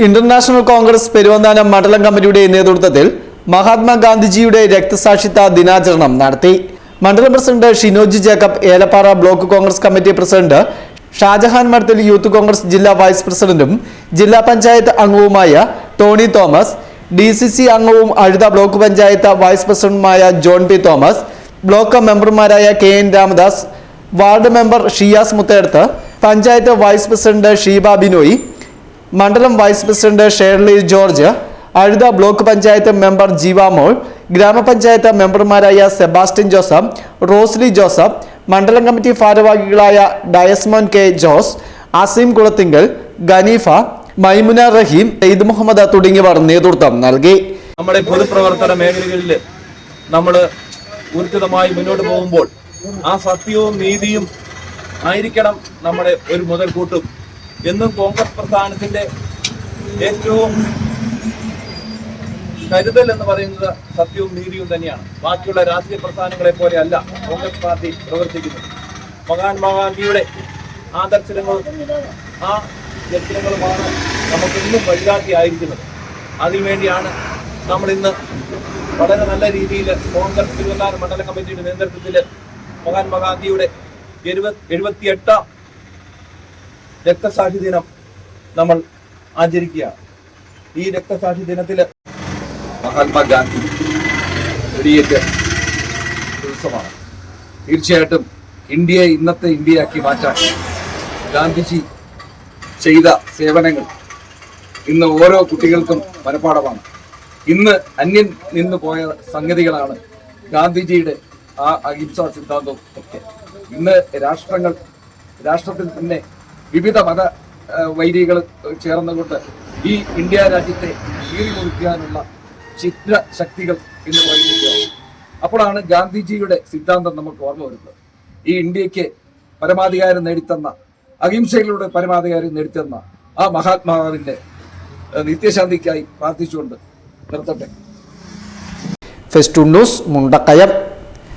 International Congress Peruvanthanam മണ്ഡലം കമ്മിറ്റിയുടെ നേതൃത്വത്തിൽ മഹാത്മാഗാന്ധിജിയുടെ രക്തസാക്ഷിത്വ ദിനാചരണം നടത്തി. മണ്ഡലം president Shinoji Jacob, Elappara block Congress committee president Shajahan Madathil, youth Congress ജില്ലാ വൈസ് പ്രസിഡന്റും ജില്ലാ പഞ്ചായത്ത് അംഗവുമായ ടോണി തോമസ്, DCC അംഗവും അഴുത ബ്ലോക്ക് പഞ്ചായത്ത് വൈസ് പ്രസിഡന്റുമായ ജോൺ പി തോമസ്, ബ്ലോക്ക് മെമ്പർമാരായ KN Ramadas, ward member Shiyas Muthedath, panchayat vice president Sheeba Binoy, മണ്ഡലം vice president Shirley George, Azhutha block panchayat member Jeeva Mol, ഗ്രാമപഞ്ചായത്ത് മെമ്പർമാരായ സെബാസ്റ്റ്യൻ ജോസഫ്, റോസ്ലി ജോസഫ്, മണ്ഡലം കമ്മിറ്റി ഭാരവാഹികളായ ഡയസ്മോൻ K ജോസ്, അസീം കുളത്തിങ്കൽ, ഗനീഫ, മൈമുന റഹീം, സെയ്ദ് മുഹമ്മദ് തുടങ്ങിയവർ നേതൃത്വം നൽകി. നമ്മുടെ പൊതുപ്രവർത്തന മേഖലകളിൽ നമ്മൾ ഊർജിതമായി മുന്നോട്ട് പോകുമ്പോൾ ആ സത്യവും നീതിയും ആയിരിക്കണം നമ്മുടെ ഒരു മുതൽക്കൂട്ടും. എന്നും കോൺഗ്രസ് പ്രസ്ഥാനത്തിന്റെ ഏറ്റവും കരുതൽ എന്ന് പറയുന്നത് സത്യവും നീതിയും തന്നെയാണ്. ബാക്കിയുള്ള രാഷ്ട്രീയ പ്രസ്ഥാനങ്ങളെ പോലെ അല്ല കോൺഗ്രസ് പാർട്ടി പ്രവർത്തിക്കുന്നത്. മഹാത്മാഗാന്ധിയുടെ ആദർശങ്ങളും ആ ദർശനങ്ങളുമാണ് നമുക്ക് ഇന്നും വഴികാട്ടിയായിരിക്കുന്നത്. അതിനുവേണ്ടിയാണ് നമ്മൾ ഇന്ന് വളരെ നല്ല രീതിയിൽ കോൺഗ്രസ് തിരുവനന്തപുരം മണ്ഡല കമ്മിറ്റിയുടെ നേതൃത്വത്തിൽ മഹാത്മാഗാന്ധിയുടെ 78ാം രക്തസാക്ഷി ദിനം നമ്മൾ ആചരിക്കുകയാണ്. ഈ രക്തസാക്ഷി ദിനത്തിൽ മഹാത്മാഗാന്ധി വെടിയേറ്റ ദിവസമാണ്. തീർച്ചയായിട്ടും ഇന്ത്യയെ ഇന്നത്തെ ഇന്ത്യയാക്കി മാറ്റാൻ ഗാന്ധിജി ചെയ്ത സേവനങ്ങൾ ഇന്ന് ഓരോ കുട്ടികൾക്കും മനഃപാഠമാണ്. ഇന്ന് അന്യം നിന്ന് പോയ സംഗതികളാണ് ഗാന്ധിജിയുടെ ആ അഹിംസാ സിദ്ധാന്തവും ഒക്കെ. ഇന്ന് രാഷ്ട്രത്തിൽ തന്നെ വിവിധ മത വൈരികൾ ചേർന്നുകൊണ്ട് ഈ ഇന്ത്യ രാജ്യത്തെ കീറിമുറിക്കാനുള്ള ചിത്ര ശക്തികൾ എന്ന് പറയുകയാണ്. അപ്പോഴാണ് ഗാന്ധിജിയുടെ സിദ്ധാന്തം നമുക്ക് ഓർമ്മ വരുന്നത്. ഈ ഇന്ത്യക്ക് പരമാധികാരം നേടിത്തന്ന, അഹിംസയിലൂടെ പരമാധികാരം നേടിത്തന്ന ആ മഹാത്മാവിന്റെ നിത്യശാന്തിക്കായി പ്രാർത്ഥിച്ചുകൊണ്ട് നിർത്തട്ടെ. Festoon news, Mundakayam.